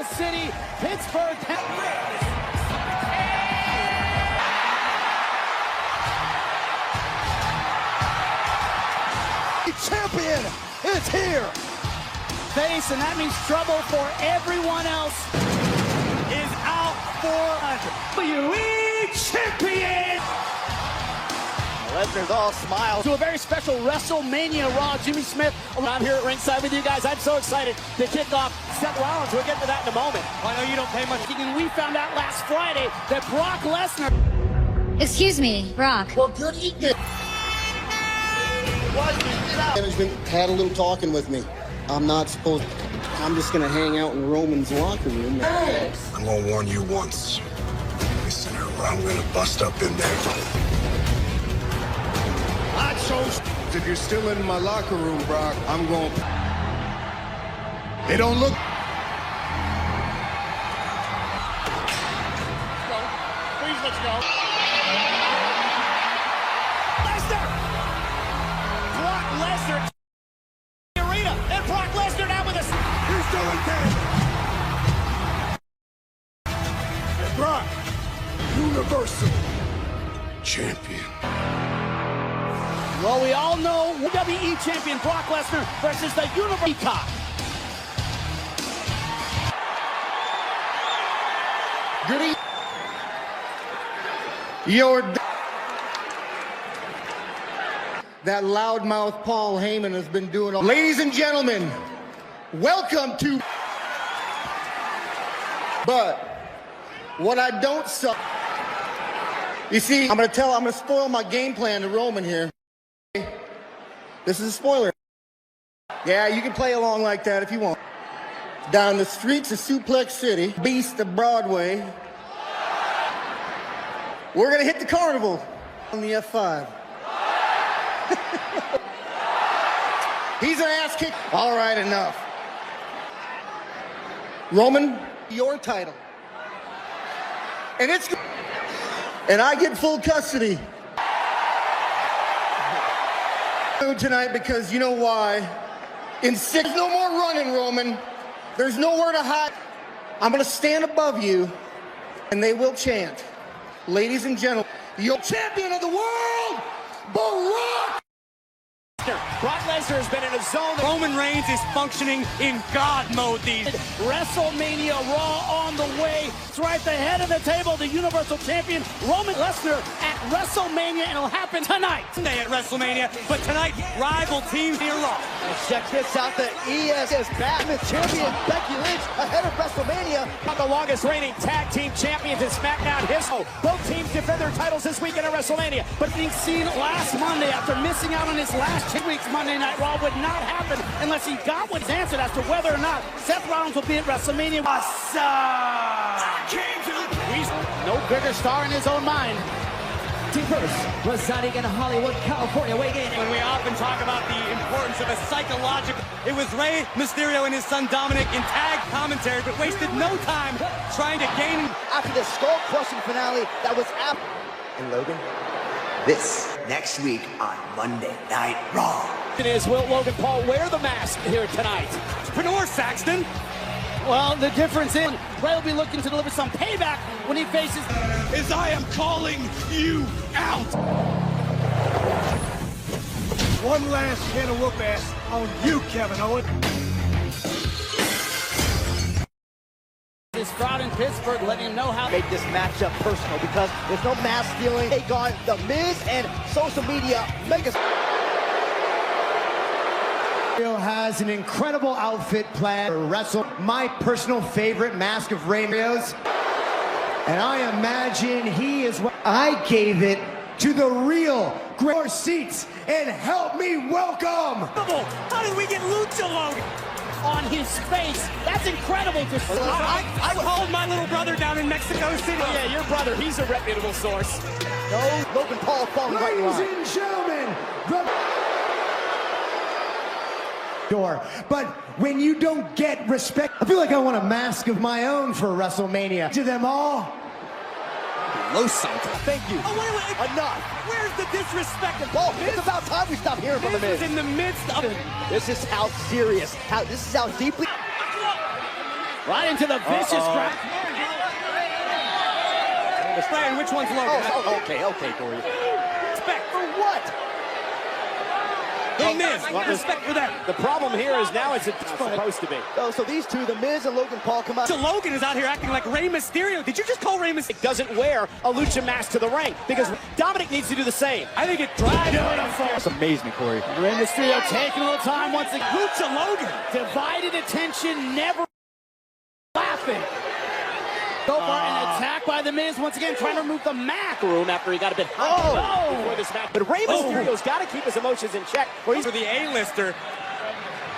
Steel City, Pittsburgh. Champion is here. Face, and that means trouble for everyone else. Is out for WWE Champion. Lesnar's all smiles. To a very special WrestleMania Raw. Jimmy Smith around here at ringside with you guys. I'm so excited to kick off Seth Rollins. We'll get to that in a moment. I know you don't pay much. And we found out last Friday that Brock Lesnar. Excuse me, Brock. Well, good evening. Management had a little talking with me. I'm not supposed to. I'm just going to hang out in Roman's locker room. I'm going to warn you once. Listen, I'm going to bust up in there. I chose. If you're still in my locker room, Brock, I'm going. It don't look. Please, let's go. Lesnar! Brock Lesnar. The arena, and Brock Lesnar now with us. He's doing that. Brock, Universal Champion. Well, we all know WWE Champion Brock Lesnar versus the Universal Peacock. Goody. Your. That loudmouth Paul Heyman has been doing. Ladies and gentlemen, welcome to. But what I don't suck. You see, I'm gonna spoil my game plan to Roman here. This is a spoiler. Yeah, you can play along like that if you want. Down the streets of Suplex City, Beast of Broadway, we're gonna hit the carnival on the F5. He's an ass kick. All right, enough. Roman, your title. And I get full custody tonight because you know why? There's no more running, Roman. There's nowhere to hide. I'm gonna stand above you and they will chant. Ladies and gentlemen, your champion of the world, Brock! Brock Lesnar has been in a zone. Roman Reigns is functioning in God mode. WrestleMania Raw on the way. It's right at the head of the table. The Universal Champion, Roman Lesnar, at WrestleMania, and it'll happen tonight. Today at WrestleMania, but tonight, rival teams here Raw. Check this out, the ES is back. The champion, Becky Lynch, ahead of WrestleMania. One of the longest reigning tag team champions in SmackDown history. Both teams defend their titles this weekend at WrestleMania, but being seen last Monday after missing out on his last 2 weeks Monday Night Raw would not happen unless he got what's answered as to whether or not Seth Rollins will be at WrestleMania. He's no bigger star in his own mind. Team first, residing in Hollywood, California, weighing in. When we often talk about the importance of a psychological, it was Rey Mysterio and his son Dominic in tag commentary, but wasted no time trying to gain. After the skull-crushing finale that was after. And Logan, this next week on Monday Night Raw. Will Logan Paul wear the mask here tonight? Entrepreneur Saxton. Well, the difference in Ray will be looking to deliver some payback when he faces. As I am calling you out. One last can of whoop ass on you, Kevin Owens. This crowd in Pittsburgh letting him know how Make this matchup personal because there's no mask stealing. Take on The Miz and social media mega. Has an incredible outfit planned for Wrestle. My personal favorite mask of Rey Mysterio's. And I imagine he is what I gave it to the real great seats and help me welcome. How did we get Lucha Logan on his face? That's incredible to see. I called my little brother down in Mexico City. Yeah, your brother, he's a reputable source. No, Logan Paul falling right in line. Ladies and gentlemen, the door. But when you don't get respect, I feel like I want a mask of my own for WrestleMania. To them all. Low something. Thank you. Oh, wait. Enough. Where's the disrespect? Paul, it's about time we stop hearing from The Miz. In the midst of This is how serious, this is how deeply. Right into the vicious grab. Brian, which one's Logan? Oh, okay, Corey. Respect for what? The Miz, what respect for that? The problem here is now it's supposed to be. Oh, so these two, The Miz and Logan Paul, come out. So Logan is out here acting like Rey Mysterio. Did you just call Rey Mysterio? Doesn't wear a lucha mask to the ring because Dominic needs to do the same. I think it drives. Beautiful. That's amazing, Corey. Rey Mysterio taking a little time once again. Lucha Logan. Divided attention, never laughing. So far, an attack by The Miz, once again trying to remove the mask room after he got a bit hot before this match. But Rey Mysterio's got to keep his emotions in check. Or he's for the A-lister.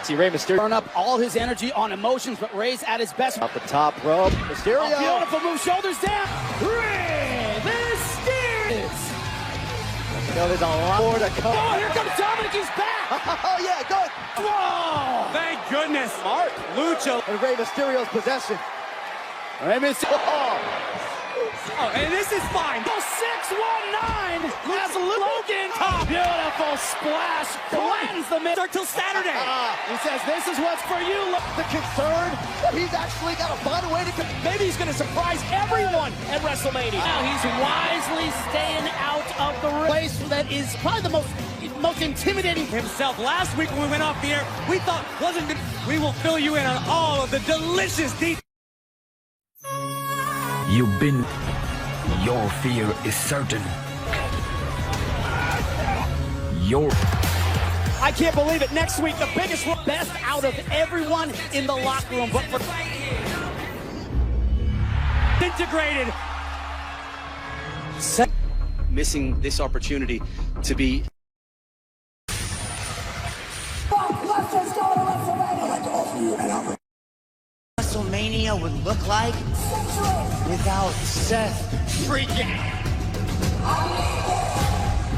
See Rey Mysterio burn up all his energy on emotions, but Rey's at his best. Up the top rope, Mysterio. A beautiful move, shoulders down. Rey Mysterio. You know, there's a lot more to come. Oh, here comes Dominic, he's back. Oh, yeah, good. Whoa. Thank goodness. Smart. Lucha. And Rey Mysterio's possession. Rey Mysterio. Oh, and this is fine. 619 as Logan. Beautiful splash. Flattens the Miz. Start till Saturday. He says, this is what's for you. The concern that he's actually got to find a way to... Maybe he's going to surprise everyone at WrestleMania. Now he's wisely staying out of the place that is probably the most intimidating Himself. Last week when we went off the air, we thought wasn't good. We will fill you in on all of the delicious details. You've been. Your fear is certain. I can't believe it. Next week, the biggest best out of everyone in the locker room. But for integrated. Missing this opportunity to be. WrestleMania would look like without Seth freaking.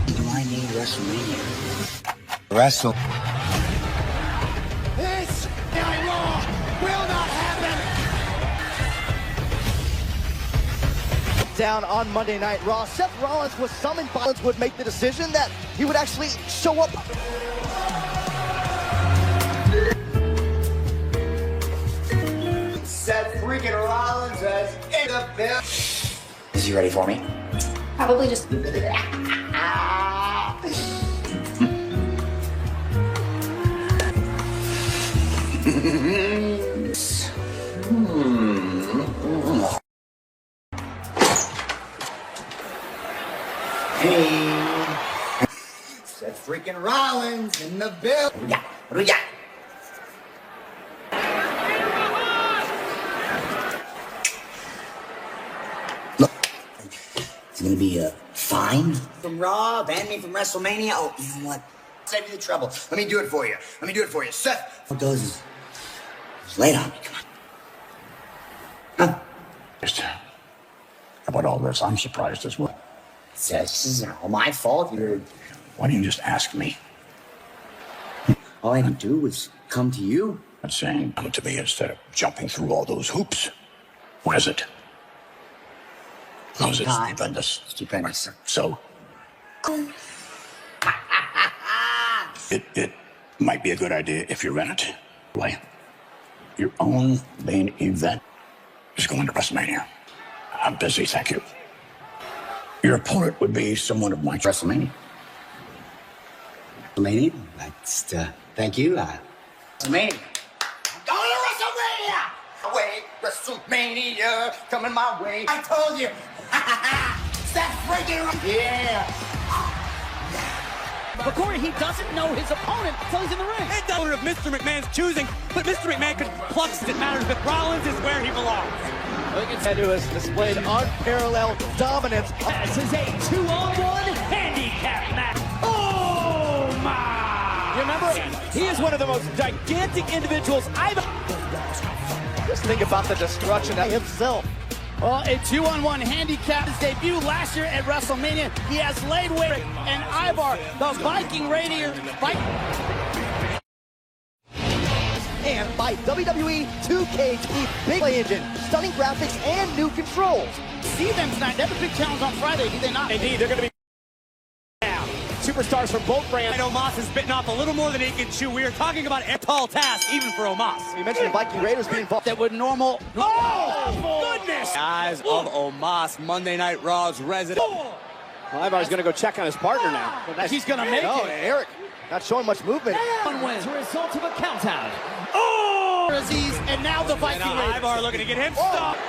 Do I need WrestleMania? Wrestle. This Raw will not happen. Down on Monday Night Raw, Seth Rollins was summoned. Rollins would make the decision that he would actually show up. Seth freaking Rollins has in the bill. Is he ready for me? Probably just. Hey, Seth freaking Rollins in the bill. Yeah, what do we got? Look, it's gonna be a fine from Raw, ban me from WrestleMania. Oh, you know what? Save you the trouble. Let me do it for you. Seth. What does is lay it on me. Come on. Huh? About all this, I'm surprised as well. Seth, this isn't all my fault. Why don't you just ask me? All I had to do was come to you. That's saying come to me instead of jumping through all those hoops. What is it? No, it's stupendous. Stupendous, sir. So? It might be a good idea if you're in it. Like, your own main event is going to WrestleMania. I'm busy, thank you. Your opponent would be someone of my... WrestleMania. WrestleMania? That's, thank you. WrestleMania. I'm going to WrestleMania! Wait, WrestleMania coming my way. I told you. Steph freaking... Yeah. But Corey, he doesn't know his opponent until he's in the ring. It's the owner of Mr. McMahon's choosing, but Mr. McMahon could flux it matters, but Rollins is where he belongs. Who has displayed unparalleled dominance. This is a 2-on-1 handicap match. Oh my! You remember, he is one of the most gigantic individuals I've... Just think about the destruction of himself. Well, a 2-on-1 handicap, his debut last year at WrestleMania. He has laid weight and Ivar, the Viking Radiator. And by WWE 2K Big Play Engine, stunning graphics and new controls. See them tonight. They have a big challenge on Friday, do they not? Indeed, they're going to be now. superstars from both brands. Omos has bitten off a little more than he can chew. We are talking about a tall task, even for Omos. You mentioned the Viking Raiders being involved. That would normal. Oh, goodness! Guys of Omos, Monday Night Raw's resident. Well, Ivar's going to go check on his partner now. He's going to make it. Eric, not showing much movement. One win as a result of a countdown. Oh! Aziz, and now the Viking Raiders. Ivar looking to get him stopped.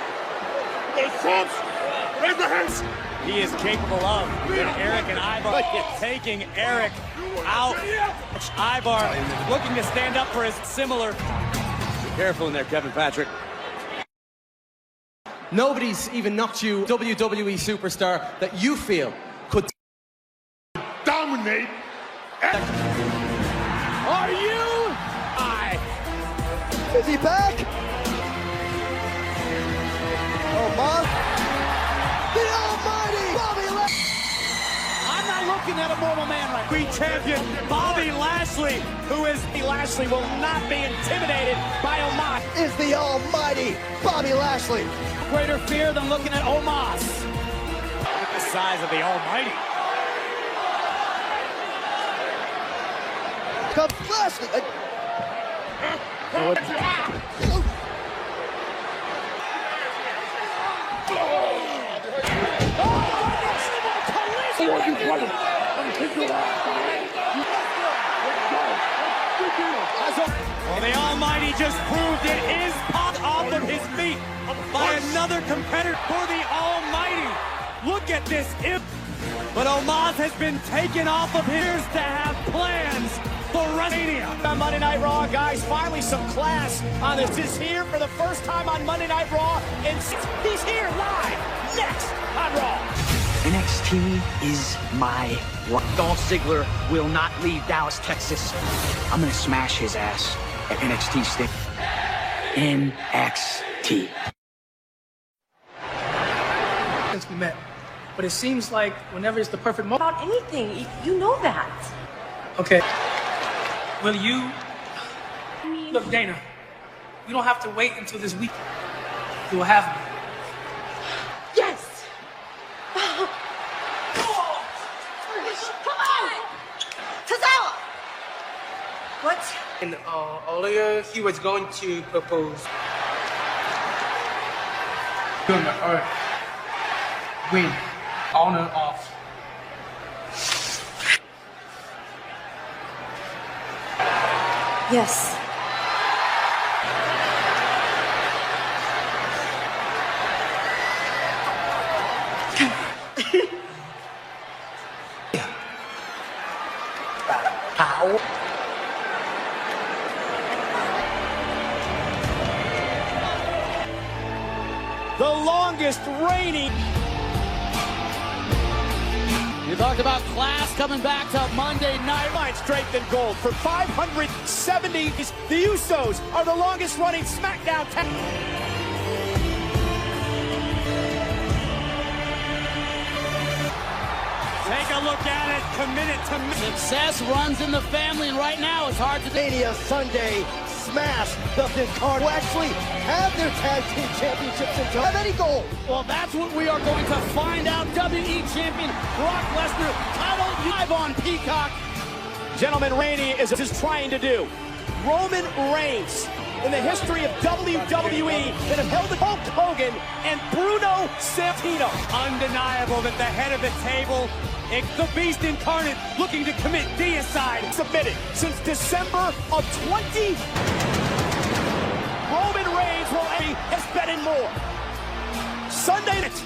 He is capable of. Eric and Ivar taking Eric out. Ivar looking to stand up for his similar. Be careful in there, Kevin Patrick. Nobody's even knocked you, WWE superstar, that you feel could dominate. Are you? Is he back? Omos. The almighty Bobby Lashley. I'm not looking at a mortal man right now. We champion Bobby Lashley, who is Lashley will not be intimidated by Omos. Is the almighty Bobby Lashley. Greater fear than looking at Omos. Look at the size of the almighty. Comes Lashley. Well, the almighty just proved it is popped off of his feet by another competitor for the almighty. Look at this imp. But Omos has been taken off of his to have plans for WrestleMania. On Monday Night Raw, guys, finally some class on this. Is here for the first time on Monday Night Raw, and he's here live next on Raw. NXT is my Dolph Ziggler will not leave Dallas, Texas. I'm gonna smash his ass at NXT stick. NXT. Since we met, but it seems like whenever it's the perfect moment. About anything, you know that. Okay. Will you? Look, Dana, we don't have to wait until this week. You will have me. Yes. Come on, Tozawa. What? And earlier he was going to propose. On the earth, win, honor off. Yes. How? The longest reigning. You talked about class coming back to Monday Night. Strength and gold for 570. The Usos are the longest running SmackDown tag. Take a look at it, committed to Success runs in the family, and right now it's hard to Mania Sunday smash the Incarnate will actually have their tag team championships and don't have any gold. Well, that's what we are going to find out. WWE champion Brock Lesnar, title live on Peacock. Gentlemen, Rainey is trying to do. Roman Reigns in the history of WWE that have held Hulk Hogan and Bruno Sammartino. Undeniable that the head of the table, the Beast Incarnate, looking to commit deicide. Submitted since December of 20. Roman Reigns has been in more. Sunday night,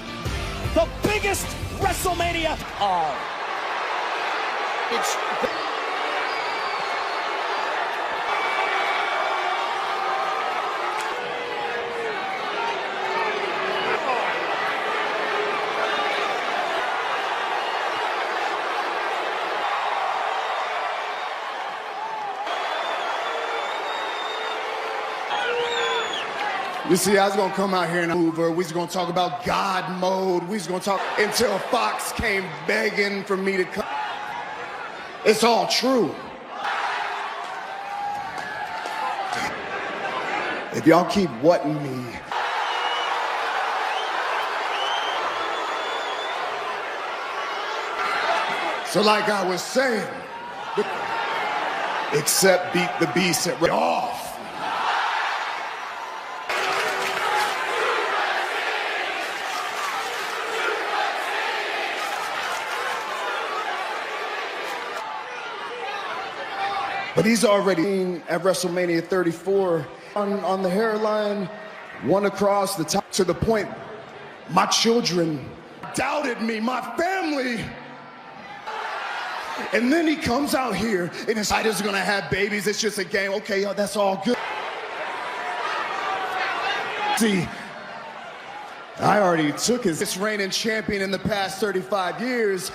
the biggest WrestleMania. You see, I was gonna come out here and Hoover. We was gonna talk about God mode. We was gonna talk until Fox came begging for me to come. It's all true. If y'all keep whatting me, So like I was saying, except beat the beast at off. But he's already at WrestleMania 34 on the hairline, one across the top, to the point my children doubted me, my family. And then he comes out here and his is gonna have babies. It's just a game. Okay, yo, that's all good. See, I already took his reigning champion in the past 35 years.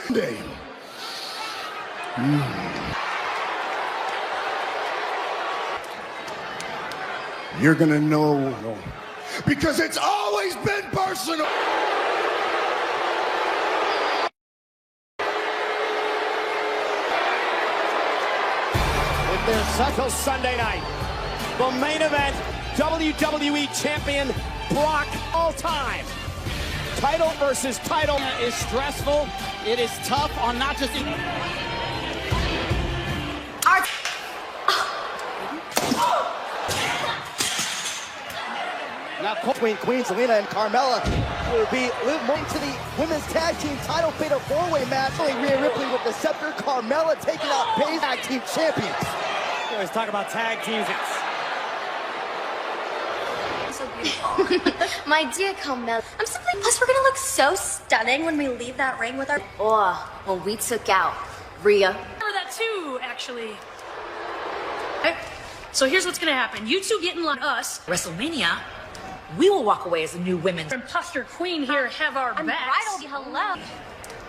You're gonna know, because it's always been personal. With their Sunday Sunday night, the main event, WWE Champion Brock all time. Title versus title is stressful. It is tough on not just Now between Queen Zelina and Carmella will be moving to the women's tag team title fatal four-way match. Rhea Ripley with the scepter, Carmella taking out Paige tag team champions. You always talk about tag teams. So beautiful. My dear Carmella, I'm simply, plus we're gonna look so stunning when we leave that ring with our, when we took out Rhea. I remember that too, actually. Okay. So here's what's gonna happen. You two get in line us. WrestleMania. We will walk away as the new women's imposter queen here, have our backs. Hello.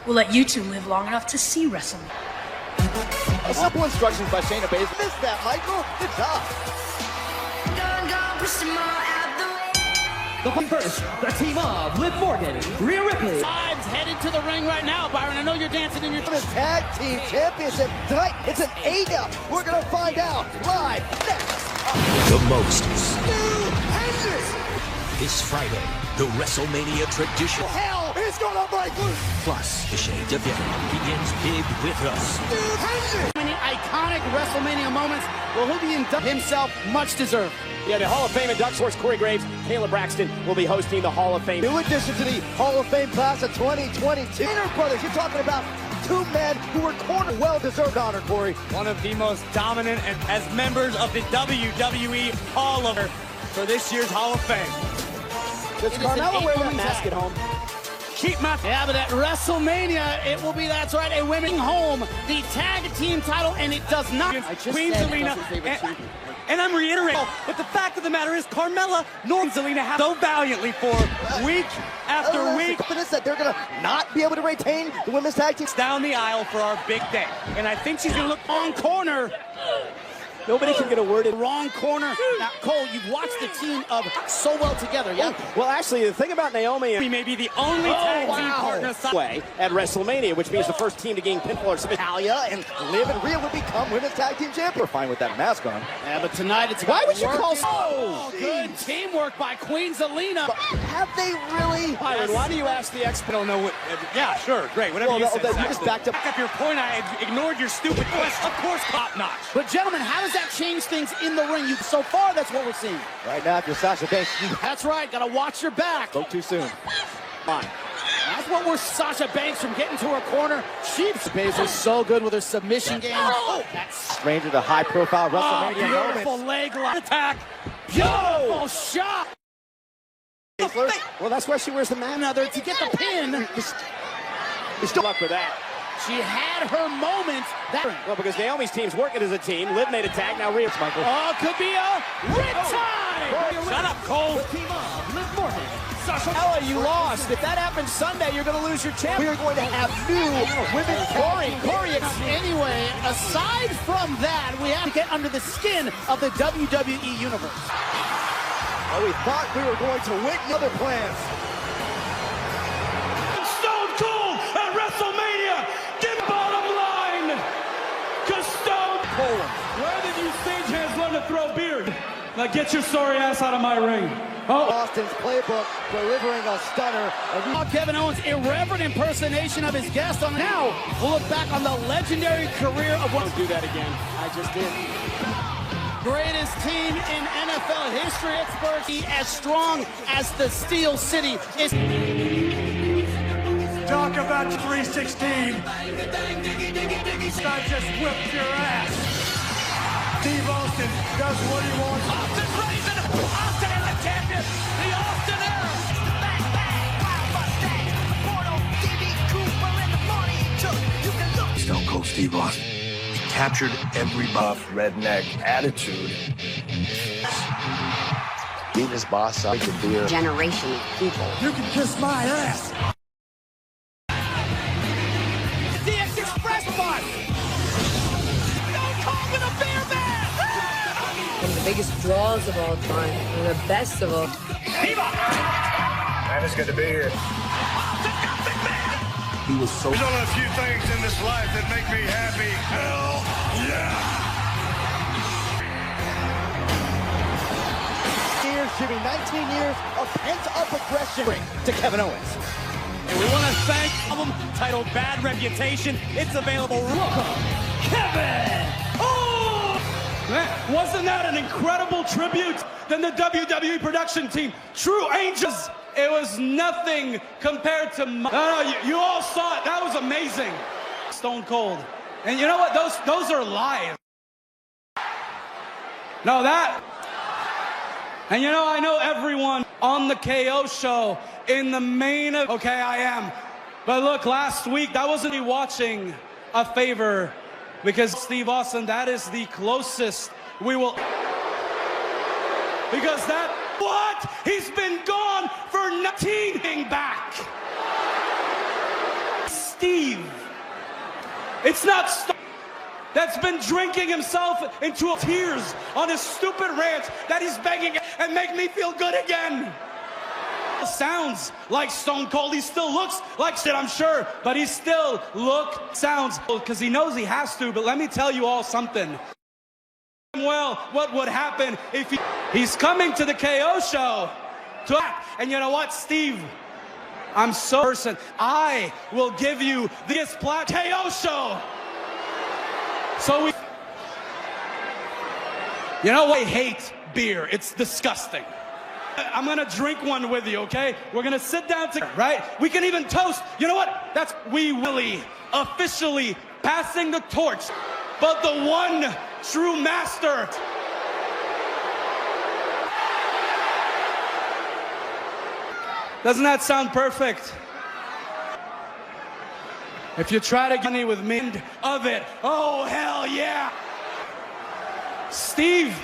We'll let you two live long enough to see WrestleMania. Simple instructions by Shayna Baszler. Missed that, Michael. Good job. The first, the team of Liv Morgan, Rhea Ripley. Vibes headed to the ring right now, Byron. I know you're dancing in your tag team championship tonight. It's an 8-up. We're gonna find out live next. The most stupendous. This Friday, the WrestleMania tradition. Hell is gonna break loose. Plus, the Shades of Devil begins big with us. Many iconic WrestleMania moments. Will he be inducted himself? Much deserved. Yeah, the Hall of Fame inducts, of course, Corey Graves, Kayla Braxton will be hosting the Hall of Fame. New addition to the Hall of Fame class of 2022. Inner Brothers, you're talking about two men who were cornered. Well-deserved honor, Corey. One of the most dominant and as members of the WWE Hall of Fame for this year's Hall of Fame. Does Carmella wear that mask at home? Keep my... Yeah, but at WrestleMania, it will be, that's right, a women home, the tag team title, and it does not. Queen Zelina, and I'm reiterating, but the fact of the matter is, Carmella nor Zelina have so valiantly for week after week. Confidence that they're going to not be able to retain the women's tag team. Down the aisle for our big day, and I think she's going to look on corner. Nobody can get a word in. Wrong corner. Now, Cole, you've watched the team of so well together, yeah? Well, actually, the thing about Naomi, we may be the only tag team partner way at WrestleMania, which means the first team to gain pinfall or submission. Talia and Liv and Rhea would become women's tag team champions. We're fine with that mask on. Yeah, but tonight it's why would you call? Oh, good teamwork by Queen Zelina. But have they really? Byron, why do you ask the expert? I don't know what. Yeah, sure, great. Whatever you said. You just backed up. Back up your point. I ignored your stupid question. Of course, top notch. But gentlemen, how does that change things in the ring? So far, that's what we're seeing. Right now, if you're Sasha Banks, that's right. Gotta watch your back. Go too soon. Fine. That's what we're Sasha Banks from getting to her corner. She's basically so good with her submission game. Oh, that's stranger to high-profile WrestleMania beautiful moments. Leg lock attack. Beautiful shot. Well, that's why she wears the man now there to get the pin. Still luck with that. She had her moment. Well, because Naomi's team's working as a team. Liv made a tag. Now Rhea, Michael. Oh, could be a riptide. Shut up, Cole. The team of Liv Morgan, Sasha. Ella, you lost. If that happens Sunday, you're going to lose your champion. We are going to have new women's Corey. Anyway, aside from that, we have to get under the skin of the WWE Universe. Well, we thought we were going to witness other plans. Stone Cold at WrestleMania. Get bottom line. Cause Stone Cold. Where did you stagehands learn to throw beer? Like get your sorry ass out of my ring. Oh. Austin's playbook, delivering a stunner. Kevin Owens' irreverent impersonation of his guest on now. We'll look back on the legendary career of one. Do that again. I just did. Greatest team in NFL history. Experts as strong as the Steel City is. Talk about 316. I just whipped your ass. Steve Austin does what he wants. Austin raising. Austin is the champion. The Austin era. Bang, bang, wild Mustang. Porto, DB Cooper in the morning. You can look. Stone Cold Steve Austin. He captured every buff redneck attitude. Beating his boss up to beer. Generation of people. You can kiss my ass. DX Express bus. Don't call me the beer man. One of the biggest draws of all time. One of the best of all. Man, it's good to be here. He was so. There's only a few things in this life that make me happy. Hell yeah. Jimmy, 19 years of pent-up aggression to Kevin Owens. And we want to thank album titled Bad Reputation. It's available. Welcome, Kevin. Oh! Man, wasn't that an incredible tribute? Then the WWE production team, True Angels. It was nothing compared to my... No, you all saw it. That was amazing. Stone Cold. And you know what? Those are lies. No, that... And you know, I know everyone on the KO show in the main of... Okay, I am. But look, last week, that wasn't me watching a favor because Steve Austin, that is the closest we will... Because that... What? He's been gone for 19 back. Steve. It's not... That's been drinking himself into tears on his stupid rant that he's begging and make me feel good again. Sounds like Stone Cold. He still looks like shit, I'm sure, but he still sounds because he knows he has to. But let me tell you all something. Well, what would happen if he's coming to the KO show to act? And you know what, Steve? I'm so person. I will give you this KO show. So we, you know what? I hate beer. It's disgusting. I'm gonna drink one with you, okay? We're gonna sit down together, right? We can even toast. You know what? That's we really officially passing the torch. But the one true master. Doesn't that sound perfect? If you try to get me with me of it, oh hell yeah! Steve,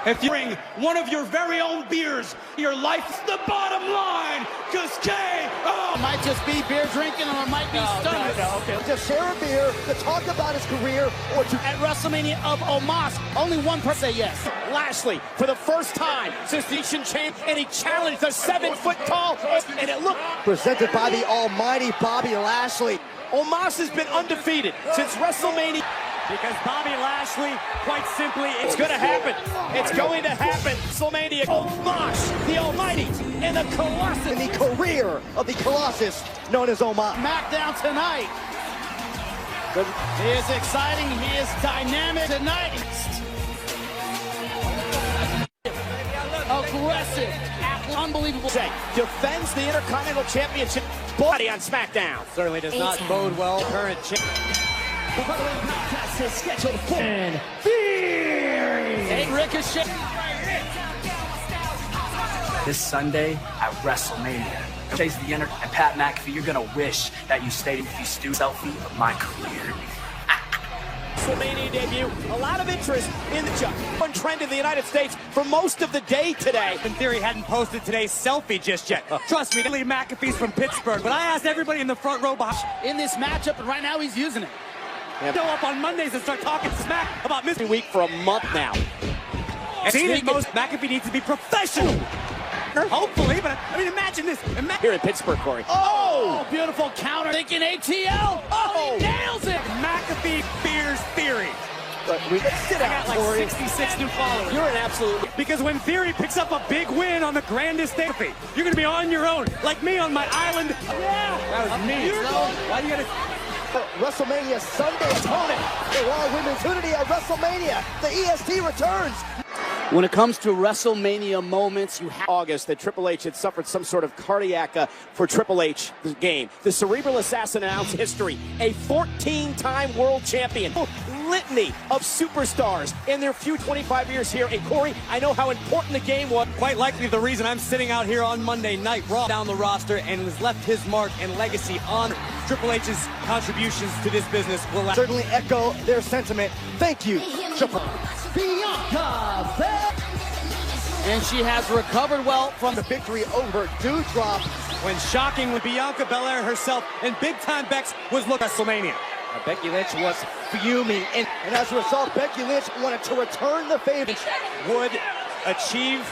if you bring one of your very own beers, your life's the bottom line, cause K.O. might just be beer drinking or it might be stomach. Okay. To share a beer, to talk about his career, or to... At WrestleMania of Omos, only one person say yes. Lashley, for the first time since the Asian champ, and he challenged the 7-foot-tall, and it looked... Presented by the almighty Bobby Lashley. Omos has been undefeated since WrestleMania. Because Bobby Lashley, quite simply, it's going to happen. It's going to happen. WrestleMania, Omos, the Almighty, and the Colossus. In the career of the Colossus, known as Omos. SmackDown tonight. He is exciting. He is dynamic tonight. Aggressive. Unbelievable. Defends the Intercontinental Championship body on SmackDown. Certainly does not bode well. Current champ. The following contest is scheduled for Hey, Ricochet. This Sunday at WrestleMania, Chase the Enter and Pat McAfee, you're gonna wish that you stayed with these selfie of my career. WrestleMania debut. A lot of interest in the one trend in the United States for most of the day today. In theory, hadn't posted today's selfie just yet. Trust me, Lee McAfee's from Pittsburgh, but I asked everybody in the front row behind in this matchup, and right now he's using it. Go up on Mondays and start talking smack about missing week for a month now. And most McAfee needs to be professional. Hopefully, but I mean, imagine this. Here in Pittsburgh, Corey. Oh, beautiful counter. Thinking ATL. Oh, he nails it. McAfee fears theory. Sit down, like Corey. 66 new followers. You're an absolute... Because when Theory picks up a big win on the grandest stage, you're going to be on your own, like me on my island. Yeah, that was me. Why you gotta... WrestleMania Sunday opponent, the Raw Women's Unity at WrestleMania. The EST returns. When it comes to WrestleMania moments, you have August that Triple H had suffered some sort of cardiac for Triple H game. The cerebral assassin announced history, a 14-time world champion. Litany of superstars in their few 25 years here. And Corey, I know how important the game was. Quite likely the reason I'm sitting out here on Monday Night Raw down the roster and has left his mark and legacy on Triple H's contributions to this business will certainly echo their sentiment. Thank you, Triple Bianca Belair. And she has recovered well from the victory over Dewdrop. When shocking with Bianca Belair herself and Big Time Bex was looking at WrestleMania. Becky Lynch was fuming, and as a result, Becky Lynch wanted to return the favor. Would achieve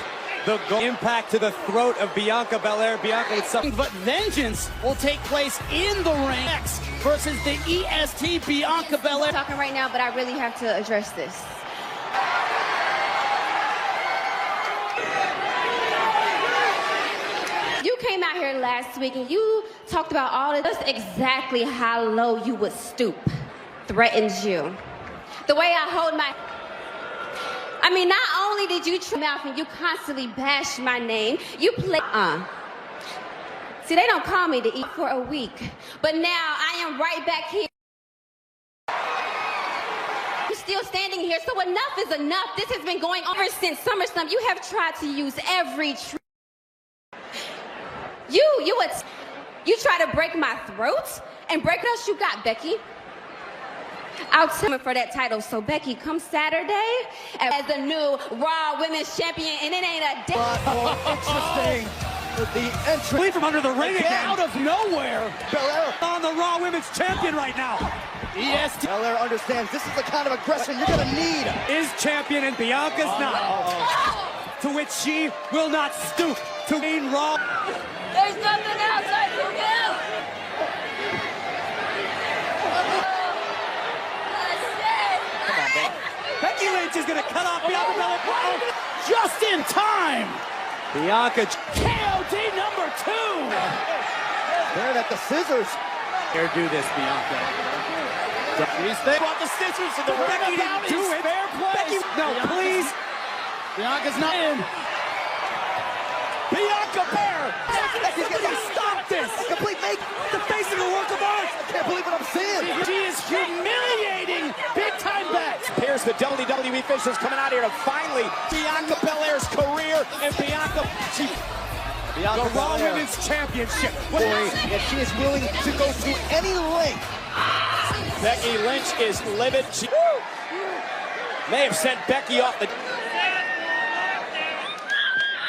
the goal. Impact to the throat of Bianca Belair. Bianca would suffer. But vengeance will take place in the ring versus the EST Bianca Belair. I'm talking right now, but I really have to address this. You came out here last week and you talked about all of this, exactly how low you would stoop. Threatened you. The way I hold my... I mean, not only did you trim out and you constantly bash my name, you play... See, they don't call me to eat for a week. But now I am right back here. You're still standing here, so enough is enough. This has been going on ever since SummerSlam. You have tried to use every trick. You try to break my throat and break us. You got Becky. I'll tell you for that title. So Becky, come Saturday as the new Raw Women's Champion, and it ain't a day. Interesting. The entry from under the ring again. Out of nowhere. Belair on the Raw Women's Champion right now. EST. Belair understands this is the kind of aggression you're gonna need. Is champion and Bianca's not. To which she will not stoop to gain Raw. There's nothing else I can do. Come on, baby. Becky Lynch is going to cut off Bianca Belair. Just in time. Bianca. KOD number 2. Staring at the scissors. Here, do this, Bianca. They brought the scissors to the ring. Becky didn't do it. Fair play. Becky, no, please. Bianca's not in. Bianca Belair. Somebody stop this. Complete make. The facing a work of art. I can't believe what I'm seeing. She is humiliating Big Time Bex. Here's the WWE officials coming out here to finally Bianca Belair's career and Bianca the Raw Women's Championship. If she is willing to go to any length. Becky Lynch is livid. She may have sent Becky off the...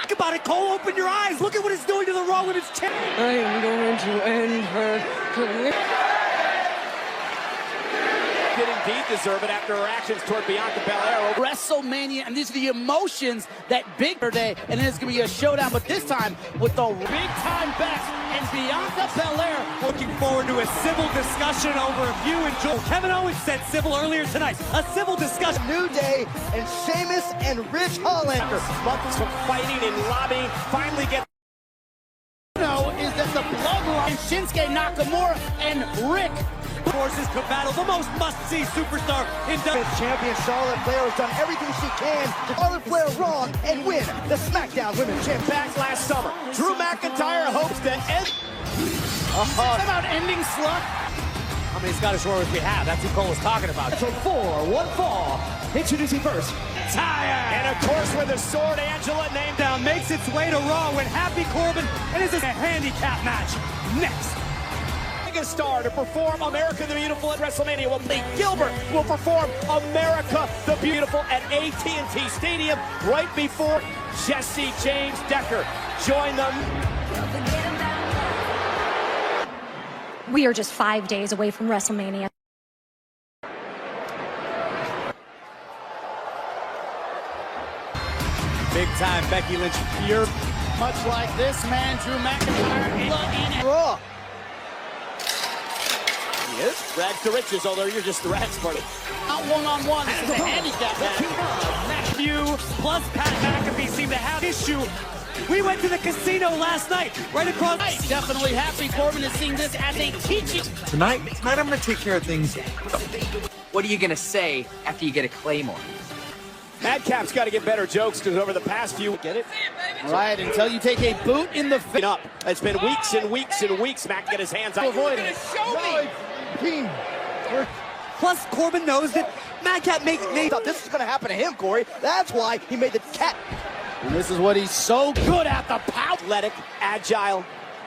Think about it, Cole. Open your eyes. Look at what it's doing to the Raw Women's Championship. I am going to end her career. Did indeed deserve it after her actions toward Bianca Belair. WrestleMania, and these are the emotions that big day, and then it's going to be a showdown, but this time with the Big Time Bex and Bianca Belair. Looking forward to a civil discussion over if you enjoy. Kevin Owens said civil earlier tonight. A civil discussion. New Day and Sheamus and Rich Holland. Months from fighting and lobbying, finally get. Is that the bloodline Shinsuke Nakamura and Rick forces to battle the most must-see superstar in WWE. Champion Charlotte Flair has done everything she can to Charlotte Flair wrong and win the SmackDown Women's Championship. Back last summer, Drew McIntyre hopes to end. About ending slut. How many Scottish Warriors we have? That's who Cole was talking about. So 4-1 fall. Introducing first. And of course, with the sword, Angela named down makes its way to Raw with Happy Corbin, and is a handicap match. Next, star to perform America the Beautiful at WrestleMania. Lee Gilbert will perform America the Beautiful at AT&T Stadium right before Jesse James Decker join them. We are just 5 days away from WrestleMania. Big time Becky Lynch here. Much like this man, Drew McIntyre. Raw. is. Rags to riches, although you're just the rags party. Not one-on-one. This is a handicap match. You plus Pat McAfee seem to have issue. We went to the casino last night, right across. Definitely happy Corbin is seeing this as a teaching. Tonight I'm going to take care of things. What are you going to say after you get a Claymore? Madcap's got to get better jokes because over the past few, get it? All right, until you take a boot in the face. Up. It's been weeks and weeks and weeks. Mac get his hands on. Avoid it. Plus, Corbin knows that Madcap made thought this was going to happen to him, Corey. That's why he made the cat. And this is what he's so good at, the power. Athletic, agile.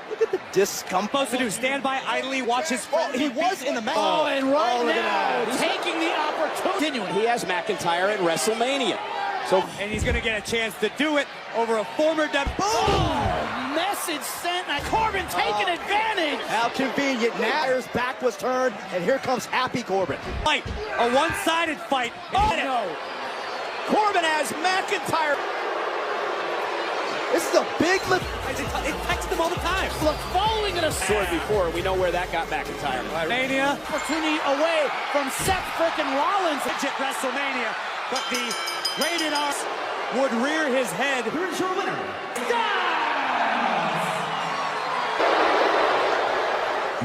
Look at the discomfort. Supposed to do stand by idly, watch his friend. He was in the match. Oh, and right now, taking the opportunity. He has McIntyre at WrestleMania. So, and he's going to get a chance to do it over a former Message sent. Corbin taking advantage. How convenient. Now his back was turned, and here comes Happy Corbin. Fight, a one-sided fight. Oh, no. Corbin has McIntyre. This is a big lift. It texts them all the time. Look, following in a sword before. We know where that got McIntyre. Mania. Opportunity away from Seth frickin' Rollins. At WrestleMania, but the rated R would rear his head. Here's your winner.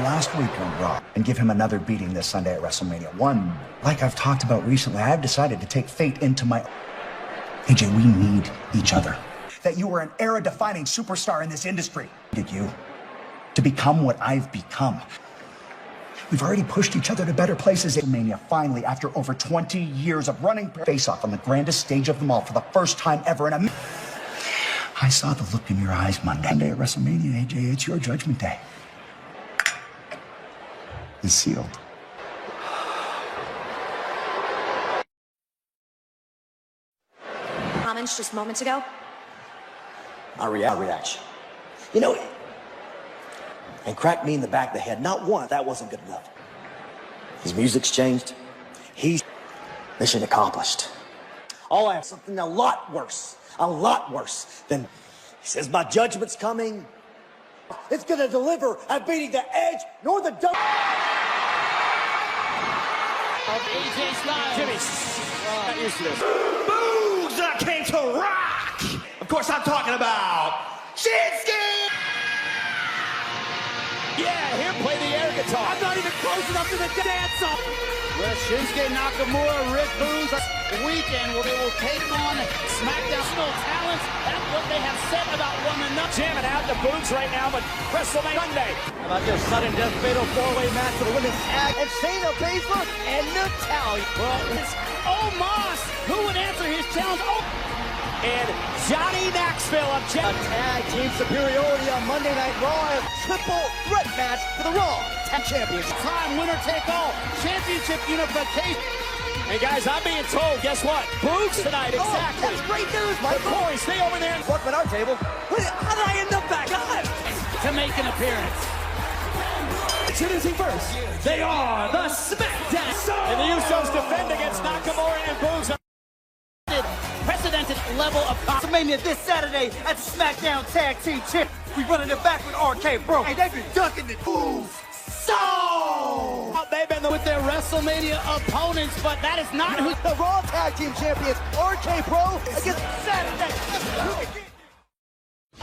Last week on Raw and give him another beating this Sunday at WrestleMania. One, like I've talked about recently, I've decided to take fate into my... AJ, we need each other. That you were an era-defining superstar in this industry. Did you? To become what I've become. We've already pushed each other to better places at WrestleMania. Finally, after over 20 years of running face-off on the grandest stage of them all for the first time ever in a... I saw the look in your eyes Monday at WrestleMania, AJ. It's your judgment day. Is sealed. Comments just moments ago. Our reaction. You know, and cracked me in the back of the head. Not once. That wasn't good enough. His music's changed. He's mission accomplished. All I have something a lot worse than he says my judgment's coming. It's gonna deliver at beating the Edge nor the double. AJ Styles. Jimmy, not used to this. Boogs that came to rock. Of course, I'm talking about Shinsuke. Yeah, here play the air guitar. I'm not even close enough to the dance off. Well, Shinsuke Nakamura, Rick Boogs weekend where they will take on SmackDown talents. That's what they have said about one another. Jamming out the Boogs right now, but WrestleMania Sunday. How about this sudden death fatal four-way match for the women's tag? And Shayna Baszler and Natalya. Well, it's Omos who would answer his challenge. And Johnny Knoxville of a tag team superiority on Monday Night Raw. A triple threat match for the Raw Tag Championship. Time winner take all. Championship unification. Hey guys, I'm being told, guess what? Boogs tonight, exactly. That's great news, Mike. Corey, stay over there. Welcome at our table. How did I end up back? God. To make an appearance. Introducing first, they are the SmackDown. And the Usos defend against Nakamura and Boogs. Precedented level of WrestleMania this Saturday at the SmackDown Tag Team Champ. We running it back with RK Bro. Hey, they've been ducking the moves. So they've been with their WrestleMania opponents, but that is not who the Raw Tag Team Champions. RK Bro against Saturday.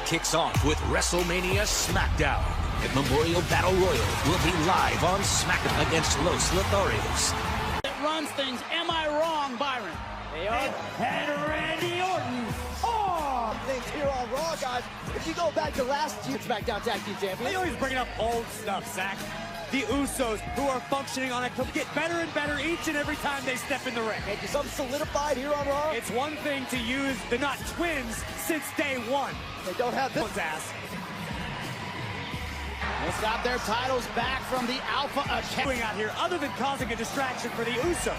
Kicks off with WrestleMania SmackDown. The Memorial Battle Royal will be live on SmackDown against Los Lotharios. It runs things. Am I wrong, Byron? They are. And Randy Orton. Oh, things here on Raw, guys. If you go back to last year's SmackDown Tag Team Champions. They always bringing up old stuff, Zach. The Usos, who are functioning on it, get better and better each and every time they step in the ring. Is something solidified here on Raw? It's one thing to use the not twins since day one. They don't have this ass. They'll stop their titles back from the Alpha Academy out here, other than causing a distraction for the Usos.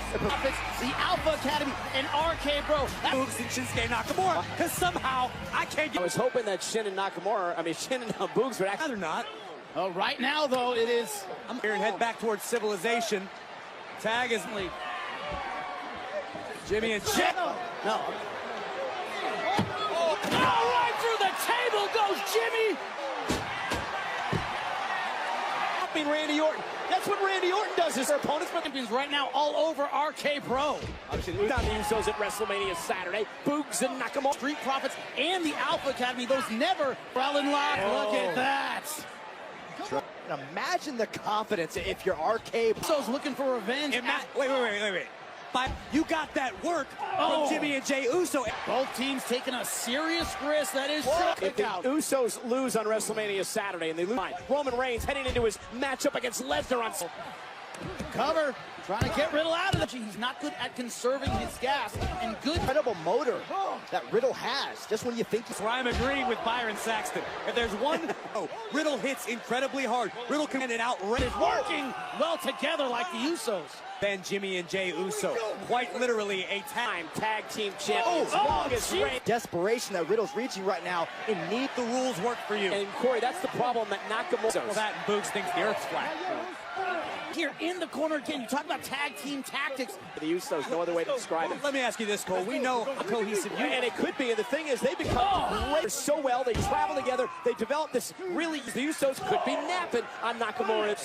The Alpha Academy and RK Bro. Boogs and Shinsuke Nakamura, because somehow I can't get... I was hoping that Shin and Boogs would actually... They're not. Oh, right now, though, it is... I'm here and head back towards civilization. Tag is... Jimmy and Jim. No. Oh, right through the table goes Jimmy. Randy Orton. That's what Randy Orton does. His opponents, but champions right now all over RK Pro. Obviously, we got the Usos at WrestleMania Saturday. Boogs and Nakamura, Street Profits, and the Alpha Academy. Those never fell in lock. Look at that. And imagine the confidence if you're RK. Usos looking for revenge. Wait. You got that work from Jimmy and Jey Uso. Both teams taking a serious risk. That is true. If the Usos lose on WrestleMania Saturday and they lose, Roman Reigns heading into his matchup against Lesnar on cover, trying to get Riddle out of it. He's not good at conserving his gas and good incredible motor that Riddle has. Just when you think he's I'm agreeing with Byron Saxton. If there's one, Riddle hits incredibly hard. Riddle can it out. It's working well together like the Usos. Then Jimmy and Jey Uso, quite literally a tag team champions. Desperation that Riddle's reaching right now. In need the rules work for you. And Corey, that's the problem that Nakamura. Well, that and Boogs thinks the earth's flat. Here in the corner again, you talk about tag team tactics. The Usos, no other way to describe it. Let me ask you this, Cole. We know a cohesive unit. And it could be, and the thing is, they become great so well. They travel together. They develop this really. The Usos could be napping on Nakamura.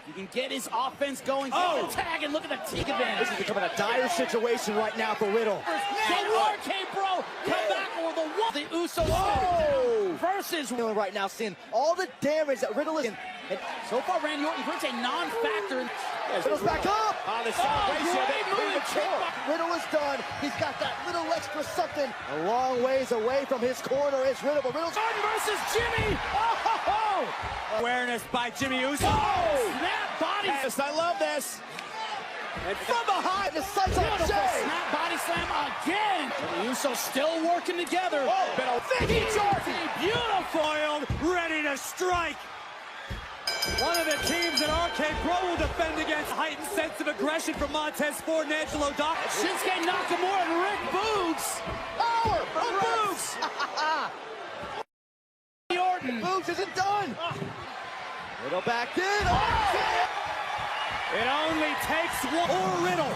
You can get his offense going. Tag and look at the take advantage. This is becoming a dire situation right now for Riddle. Can RK Bro come back over the wall? The Usos versus right now, seeing all the damage that Riddle is in. And so far, Randy Orton brings a non-factor. Riddle's back up. The celebration. Riddle is done. He's got that little extra something. A long ways away from his corner is Riddle. But Riddle's versus Jimmy. Awareness by Jimmy Uso. Snap body. Yes, I love this. And from behind, the sun's on Jey. Snap body slam again. The Usos still working together. Beautiful. Ready to strike. One of the teams that RK Pro will defend against heightened sense of aggression from Montez Ford and Angelo Doc. Shinsuke Nakamura and Rick Boogs. Power from Boogs. Orton. Boogs isn't done. Riddle back in. It only takes one. Or Riddle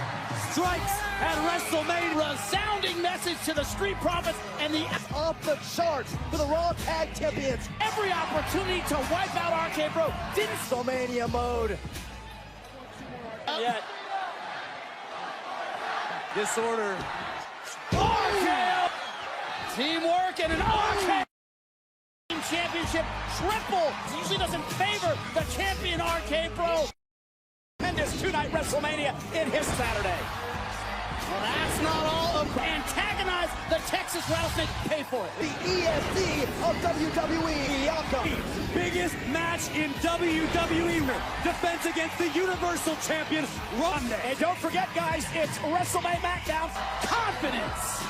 strikes at WrestleMania. Resounding message to the Street Profits and the off the charts for the Raw Tag Champions. Every opportunity to wipe out RK Bro. Didn't WrestleMania mode. Yet. Disorder. RK. Teamwork and an RK championship triple. Usually doesn't favor the champion RK Bro. And this two-night WrestleMania in his Saturday. Well, that's not all of antagonize the Texas Rattlesnake. Pay for it. The ESC of WWE. Bianca. Biggest match in WWE. Defense against the Universal Champion, Ronda. And don't forget, guys, it's WrestleMania SmackDown Confidence.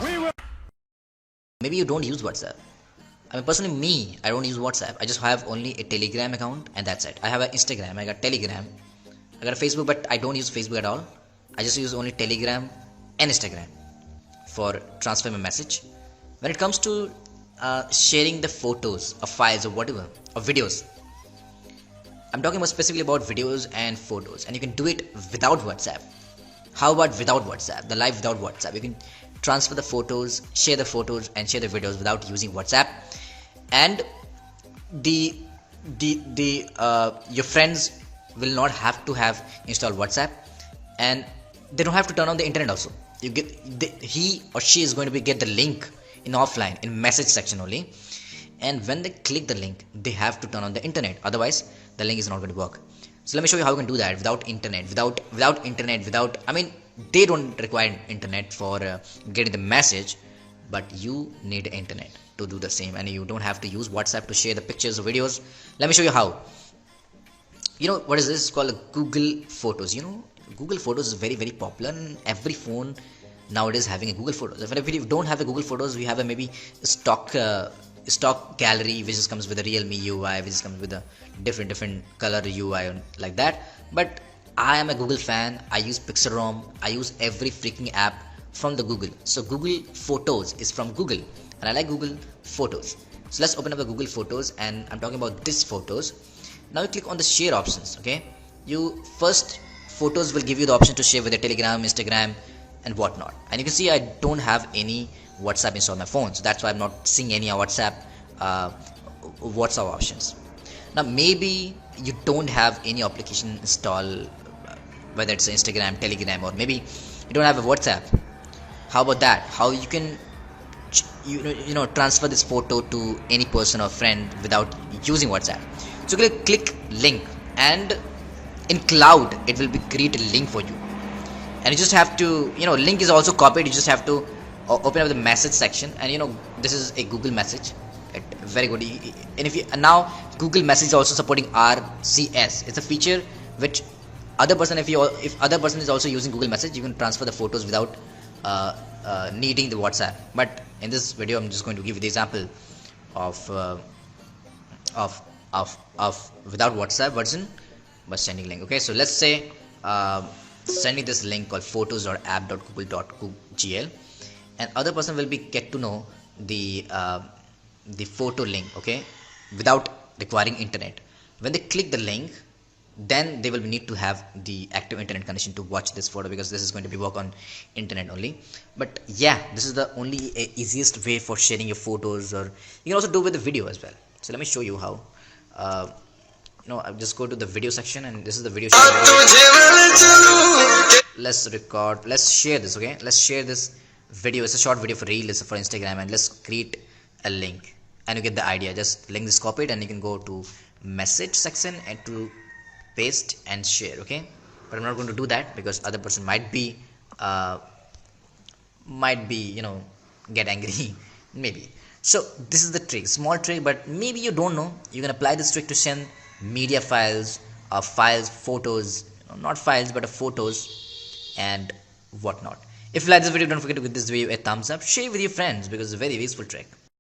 We will. Maybe you don't use WhatsApp. I mean, personally, I don't use WhatsApp. I just have only a Telegram account and that's it. I have an Instagram, I got Telegram, I got a Facebook, but I don't use Facebook at all. I just use only Telegram and Instagram for transfer my message. When it comes to sharing the photos or files or whatever, or videos, I'm talking about specifically about videos and photos, and you can do it without WhatsApp. How about without WhatsApp, the live without WhatsApp? You can transfer the photos, share the photos and share the videos without using WhatsApp, and your friends will not have to have installed WhatsApp, and they don't have to turn on the internet also. You get he or she is going to get the link in offline in message section only, and when they click the link they have to turn on the internet, otherwise the link is not going to work. So let me show you how you can do that without internet, I mean, they don't require internet for getting the message, but you need internet to do the same, and you don't have to use WhatsApp to share the pictures or videos. Let me show you how. You know what is this? It's called Google Photos. You know, Google Photos is very, very popular, and every phone nowadays having a Google Photos. If you don't have a Google Photos, we have a maybe stock gallery which just comes with a Realme UI, which just comes with a different color UI and like that. But I am a Google fan. I use Pixelrom. I use every freaking app from the Google. So Google Photos is from Google, and I like Google Photos. So let's open up the Google Photos, and I'm talking about this photos. Now you click on the share options. Okay, you first Photos will give you the option to share with the Telegram, Instagram and whatnot, and you can see I don't have any WhatsApp installed on my phone, so that's why I'm not seeing any WhatsApp options. Now maybe you don't have any application installed, whether it's Instagram, Telegram, or maybe you don't have a WhatsApp, how about that? How you can transfer this photo to any person or friend without using WhatsApp? So click link, and in cloud it will be create a link for you, and you just have to, link is also copied. You just have to open up the message section, and this is a Google message. Very good. And now Google Message is also supporting RCS. It's a feature which other person, if other person is also using Google Message, you can transfer the photos without needing the WhatsApp. But in this video, I'm just going to give you the example of without WhatsApp version but sending link. Okay, so let's say sending this link called photos.app.google.gl, and other person will get to know the photo link, okay, without requiring internet. When they click the link, then they will need to have the active internet connection to watch this photo, because this is going to be work on internet only. But yeah, this is the only easiest way for sharing your photos, or you can also do with the video as well. So let me show you how. I'll just go to the video section, and this is the video. Let's share this. Okay, let's share this video. It's a short video for reel, it's for Instagram, and let's create a link, and you get the idea. Just link is copied, and you can go to message section and to paste and share. Okay, but I'm not going to do that because other person might be get angry maybe. So this is the trick, small trick, but maybe you don't know. You can apply this trick to send media files, photos, not files but photos and whatnot. If you like this video, don't forget to give this video a thumbs up, share with your friends, because it's a very useful trick.